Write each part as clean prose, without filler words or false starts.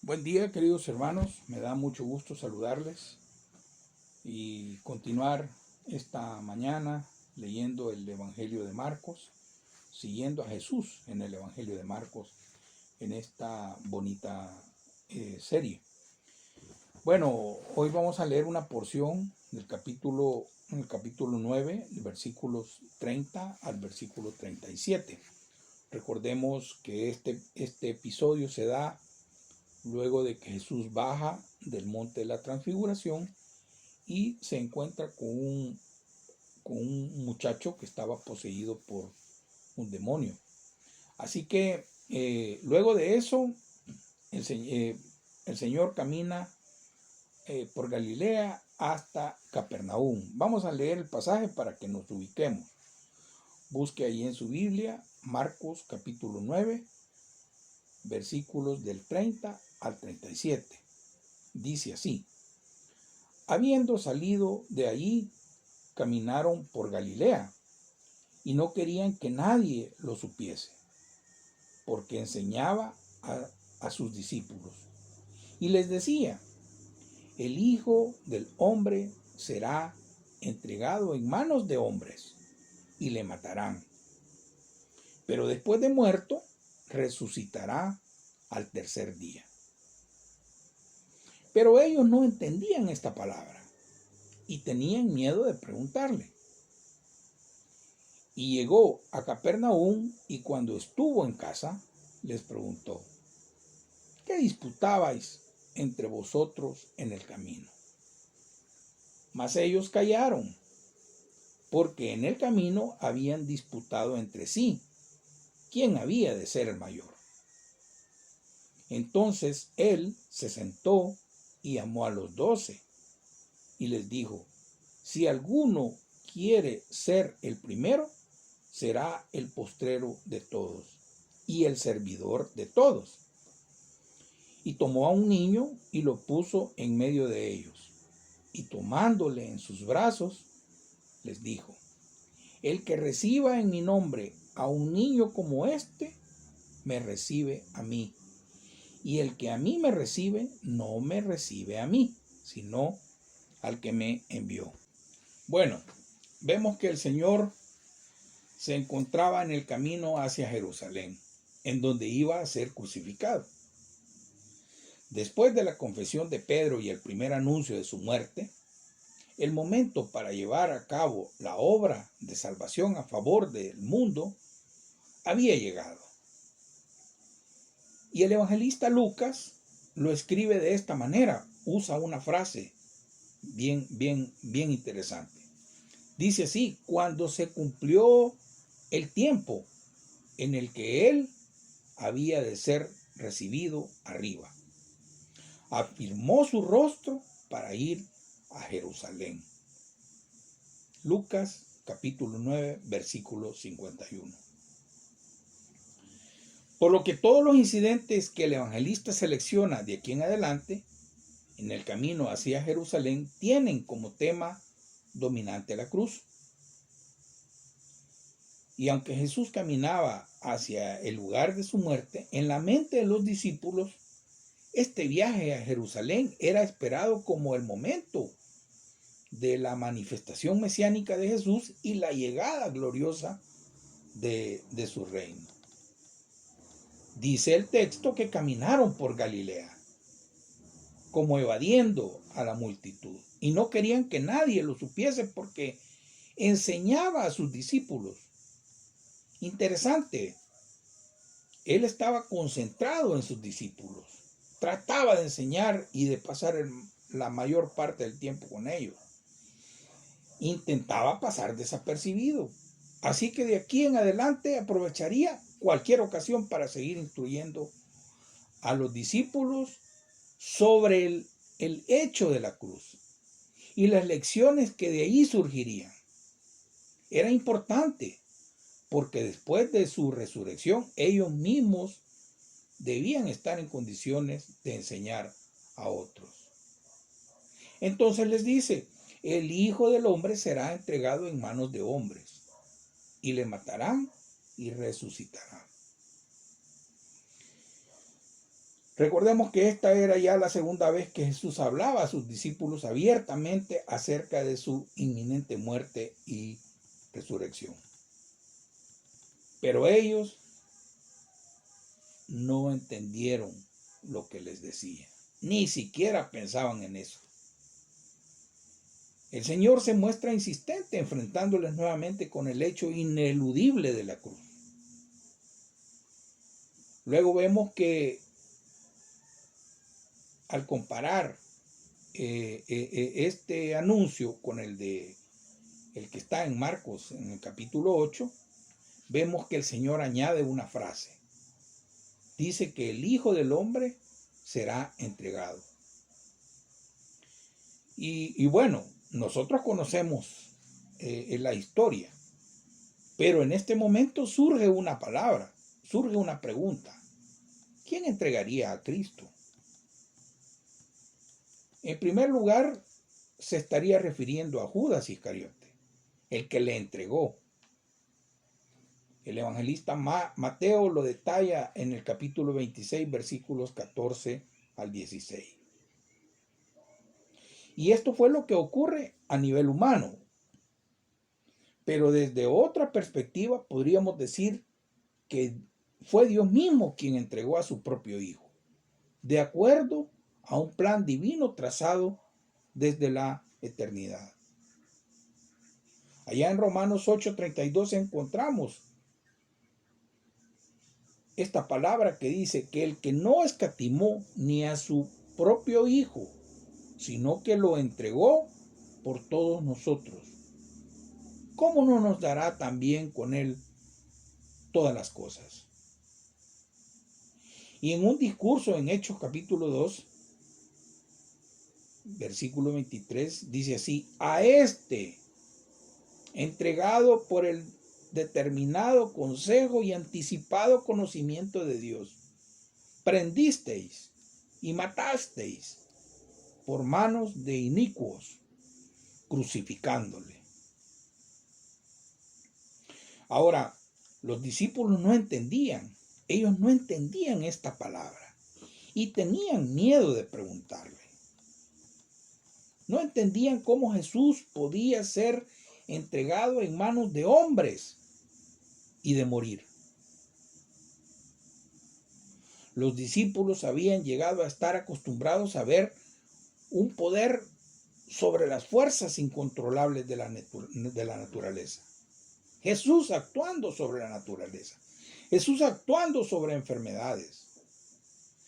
Buen día, queridos hermanos. Me da mucho gusto saludarles y continuar esta mañana leyendo el Evangelio de Marcos, siguiendo a Jesús en el Evangelio de Marcos en esta bonita serie. Bueno, hoy vamos a leer una porción del el capítulo 9, de versículos 30 al versículo 37. Recordemos que este episodio se da luego de que Jesús baja del monte de la transfiguración y se encuentra con un muchacho que estaba poseído por un demonio. Así que luego de eso, el Señor camina por Galilea hasta Capernaum. Vamos a leer el pasaje para que nos ubiquemos. Busque ahí en su Biblia Marcos capítulo 9, versículos del 30 al 37. Dice así: habiendo salido de allí, caminaron por Galilea, y no querían que nadie lo supiese, porque enseñaba a sus discípulos. Y les decía: el Hijo del Hombre será entregado en manos de hombres, y le matarán. Pero después de muerto, resucitará al tercer día. Pero ellos no entendían esta palabra, y tenían miedo de preguntarle. Y llegó a Capernaum, y cuando estuvo en casa, les preguntó: ¿qué disputabais entre vosotros en el camino? Mas ellos callaron, porque en el camino habían disputado entre sí quién había de ser el mayor. Entonces él se sentó y llamó a los 12, y les dijo: si alguno quiere ser el primero, será el postrero de todos y el servidor de todos. Y tomó a un niño y lo puso en medio de ellos, y tomándole en sus brazos, les dijo: el que reciba en mi nombre a un niño como este, me recibe a mí. Y el que a mí me recibe, no me recibe a mí, sino al que me envió. Bueno, vemos que el Señor se encontraba en el camino hacia Jerusalén, en donde iba a ser crucificado. Después de la confesión de Pedro y el primer anuncio de su muerte, el momento para llevar a cabo la obra de salvación a favor del mundo había llegado. Y el evangelista Lucas lo escribe de esta manera, usa una frase bien interesante. Dice así: cuando se cumplió el tiempo en el que él había de ser recibido arriba, afirmó su rostro para ir a Jerusalén. Lucas capítulo 9, versículo 51. Por lo que todos los incidentes que el evangelista selecciona de aquí en adelante, en el camino hacia Jerusalén, tienen como tema dominante la cruz. Y aunque Jesús caminaba hacia el lugar de su muerte, en la mente de los discípulos, este viaje a Jerusalén era esperado como el momento de la manifestación mesiánica de Jesús y la llegada gloriosa de su reino. Dice el texto que caminaron por Galilea, como evadiendo a la multitud, y no querían que nadie lo supiese porque enseñaba a sus discípulos. Interesante, él estaba concentrado en sus discípulos, trataba de enseñar y de pasar la mayor parte del tiempo con ellos. Intentaba pasar desapercibido, así que de aquí en adelante aprovecharía cualquier ocasión para seguir instruyendo a los discípulos sobre el hecho de la cruz y las lecciones que de ahí surgirían. Era importante porque después de su resurrección ellos mismos debían estar en condiciones de enseñar a otros. Entonces les dice: el Hijo del Hombre será entregado en manos de hombres, y le matarán y resucitará. Recordemos que esta era ya la segunda vez que Jesús hablaba a sus discípulos abiertamente acerca de su inminente muerte y resurrección. Pero ellos no entendieron lo que les decía, ni siquiera pensaban en eso. El Señor se muestra insistente enfrentándoles nuevamente con el hecho ineludible de la cruz. Luego vemos que al comparar este anuncio con el que está en Marcos en el capítulo 8, vemos que el Señor añade una frase. Dice que el Hijo del Hombre será entregado. Y bueno, nosotros conocemos la historia, pero en este momento surge una palabra, surge una pregunta. ¿Quién entregaría a Cristo? En primer lugar, se estaría refiriendo a Judas Iscariote, el que le entregó. El evangelista Mateo lo detalla en el capítulo 26, versículos 14 al 16. Y esto fue lo que ocurre a nivel humano. Pero desde otra perspectiva podríamos decir que fue Dios mismo quien entregó a su propio Hijo, de acuerdo a un plan divino trazado desde la eternidad. Allá en Romanos 8:32 encontramos esta palabra que dice que el que no escatimó ni a su propio Hijo, sino que lo entregó por todos nosotros, ¿cómo no nos dará también con él todas las cosas? Y en un discurso en Hechos capítulo 2, versículo 23, dice así: a este, entregado por el determinado consejo y anticipado conocimiento de Dios, prendisteis y matasteis por manos de inicuos, crucificándole. Ahora, los discípulos no entendían, ellos no entendían esta palabra y tenían miedo de preguntarle. No entendían cómo Jesús podía ser entregado en manos de hombres y de morir. Los discípulos habían llegado a estar acostumbrados a ver un poder sobre las fuerzas incontrolables de la naturaleza. Jesús actuando sobre la naturaleza. Jesús actuando sobre enfermedades.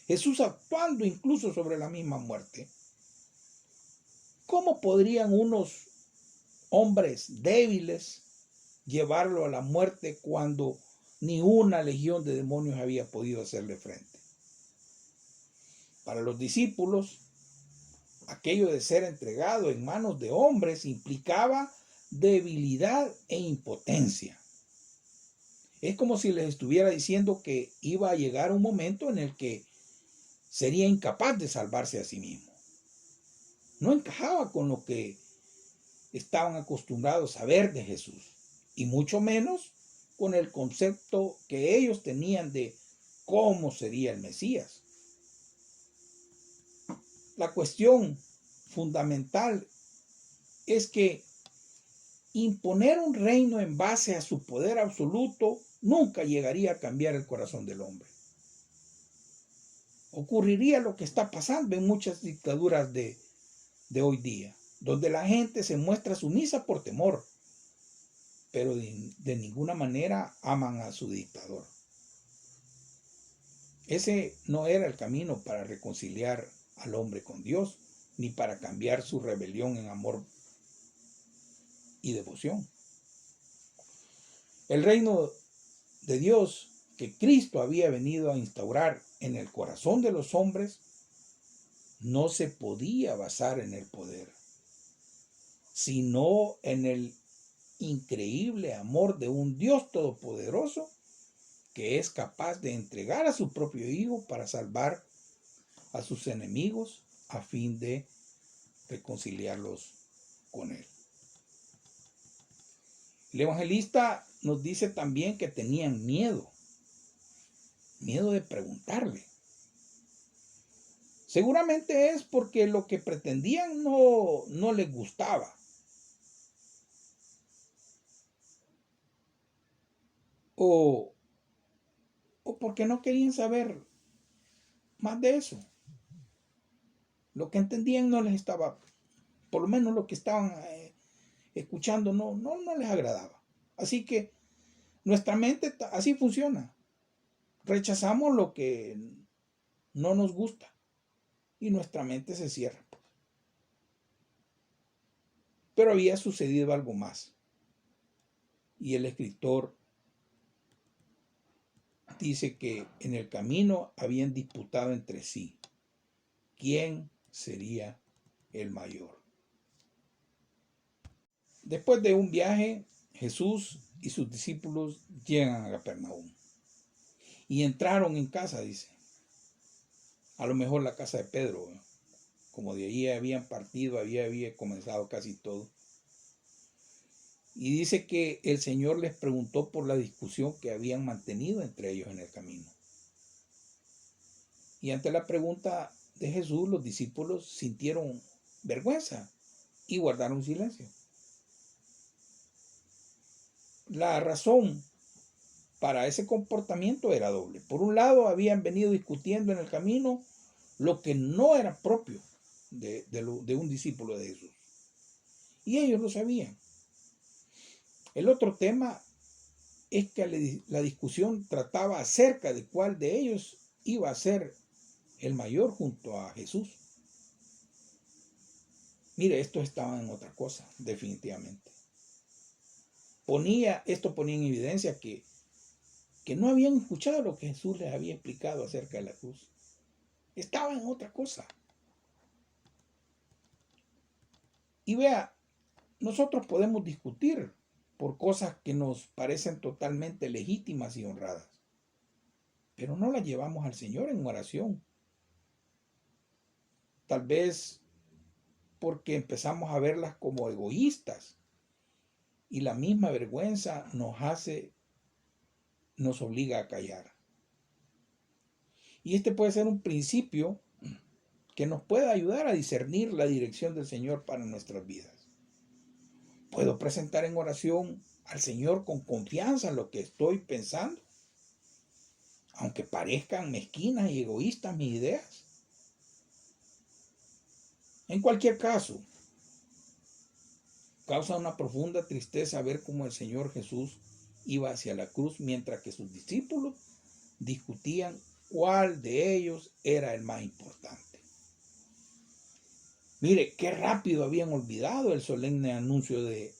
Jesús actuando incluso sobre la misma muerte. ¿Cómo podrían unos hombres débiles llevarlo a la muerte cuando ni una legión de demonios había podido hacerle frente? Para los discípulos, aquello de ser entregado en manos de hombres implicaba debilidad e impotencia. Es como si les estuviera diciendo que iba a llegar un momento en el que sería incapaz de salvarse a sí mismo. No encajaba con lo que estaban acostumbrados a ver de Jesús, y mucho menos con el concepto que ellos tenían de cómo sería el Mesías. La cuestión fundamental es que imponer un reino en base a su poder absoluto nunca llegaría a cambiar el corazón del hombre. Ocurriría lo que está pasando en muchas dictaduras de hoy día, donde la gente se muestra sumisa por temor, pero de ninguna manera aman a su dictador. Ese no era el camino para reconciliar al hombre con Dios, ni para cambiar su rebelión en amor y devoción. El reino de Dios que Cristo había venido a instaurar en el corazón de los hombres no se podía basar en el poder, sino en el increíble amor de un Dios todopoderoso que es capaz de entregar a su propio Hijo para salvar a sus enemigos a fin de reconciliarlos con Él. El evangelista nos dice también que tenían miedo de preguntarle. Seguramente es porque lo que pretendían no les gustaba. O porque no querían saber más de eso. Lo que entendían no les estaba, por lo menos lo que estaban escuchando no les agradaba. Así que nuestra mente así funciona. Rechazamos lo que no nos gusta y nuestra mente se cierra. Pero había sucedido algo más. Y el escritor dice que en el camino habían disputado entre sí quién sería el mayor. Después de un viaje, Jesús y sus discípulos llegan a Capernaum y entraron en casa, dice. A lo mejor la casa de Pedro, ¿no? Como de allí habían partido, había comenzado casi todo. Y dice que el Señor les preguntó por la discusión que habían mantenido entre ellos en el camino. Y ante la pregunta de Jesús, los discípulos sintieron vergüenza y guardaron silencio. La razón para ese comportamiento era doble. Por un lado, habían venido discutiendo en el camino lo que no era propio de un discípulo de Jesús. Y ellos lo sabían. El otro tema es que la discusión trataba acerca de cuál de ellos iba a ser el mayor junto a Jesús. Mire, estos estaban en otra cosa, definitivamente. Esto ponía en evidencia que no habían escuchado lo que Jesús les había explicado acerca de la cruz. Estaban en otra cosa. Y vea, nosotros podemos discutir por cosas que nos parecen totalmente legítimas y honradas, pero no las llevamos al Señor en oración. Tal vez porque empezamos a verlas como egoístas y la misma vergüenza nos obliga a callar. Y este puede ser un principio que nos pueda ayudar a discernir la dirección del Señor para nuestras vidas. Puedo presentar en oración al Señor con confianza en lo que estoy pensando, aunque parezcan mezquinas y egoístas mis ideas. En cualquier caso, causa una profunda tristeza ver cómo el Señor Jesús iba hacia la cruz mientras que sus discípulos discutían cuál de ellos era el más importante. Mire, qué rápido habían olvidado el solemne anuncio de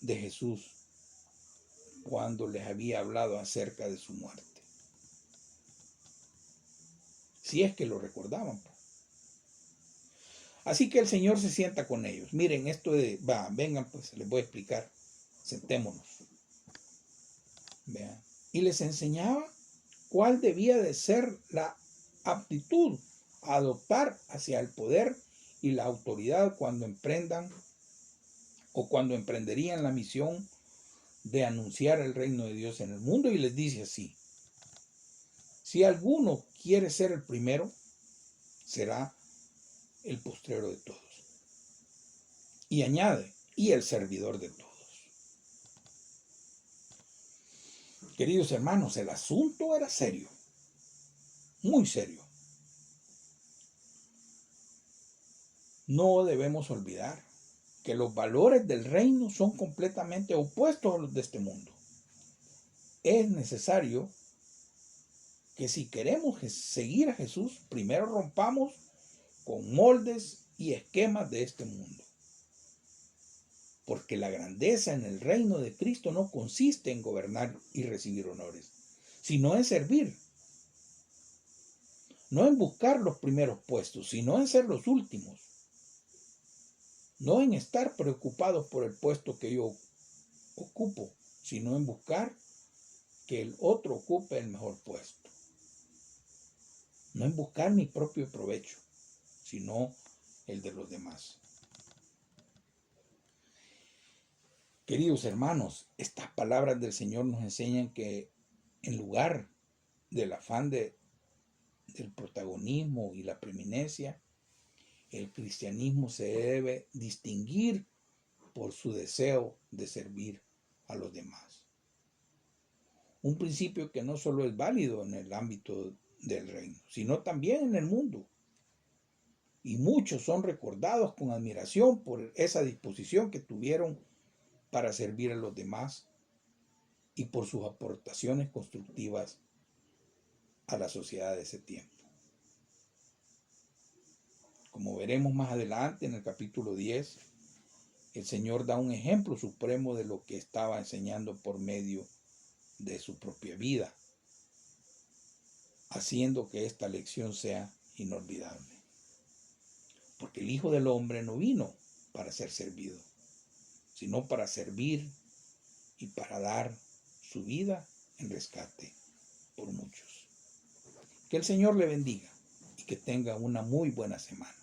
Jesús cuando les había hablado acerca de su muerte. Si es que lo recordaban. Así que el Señor se sienta con ellos. Miren, vengan pues, les voy a explicar. Sentémonos. Vean. Y les enseñaba cuál debía de ser la aptitud a adoptar hacia el poder y la autoridad cuando emprenderían la misión de anunciar el reino de Dios en el mundo. Y les dice así: si alguno quiere ser el primero, será el postrero de todos. Y añade, y el servidor de todos. Queridos hermanos, el asunto era serio, muy serio. No debemos olvidar que los valores del reino son completamente opuestos a los de este mundo. Es necesario que si queremos seguir a Jesús, primero rompamos con moldes y esquemas de este mundo. Porque la grandeza en el reino de Cristo no consiste en gobernar y recibir honores, sino en servir. No en buscar los primeros puestos, sino en ser los últimos. No en estar preocupados por el puesto que yo ocupo, sino en buscar que el otro ocupe el mejor puesto. No en buscar mi propio provecho, sino el de los demás. Queridos hermanos, estas palabras del Señor nos enseñan que en lugar del afán de del protagonismo y la preeminencia, el cristianismo se debe distinguir por su deseo de servir a los demás. Un principio que no solo es válido en el ámbito del reino, sino también en el mundo. Y muchos son recordados con admiración por esa disposición que tuvieron para servir a los demás y por sus aportaciones constructivas a la sociedad de ese tiempo. Como veremos más adelante en el capítulo 10, el Señor da un ejemplo supremo de lo que estaba enseñando por medio de su propia vida, haciendo que esta lección sea inolvidable. Porque el Hijo del Hombre no vino para ser servido, sino para servir y para dar su vida en rescate por muchos. Que el Señor le bendiga y que tenga una muy buena semana.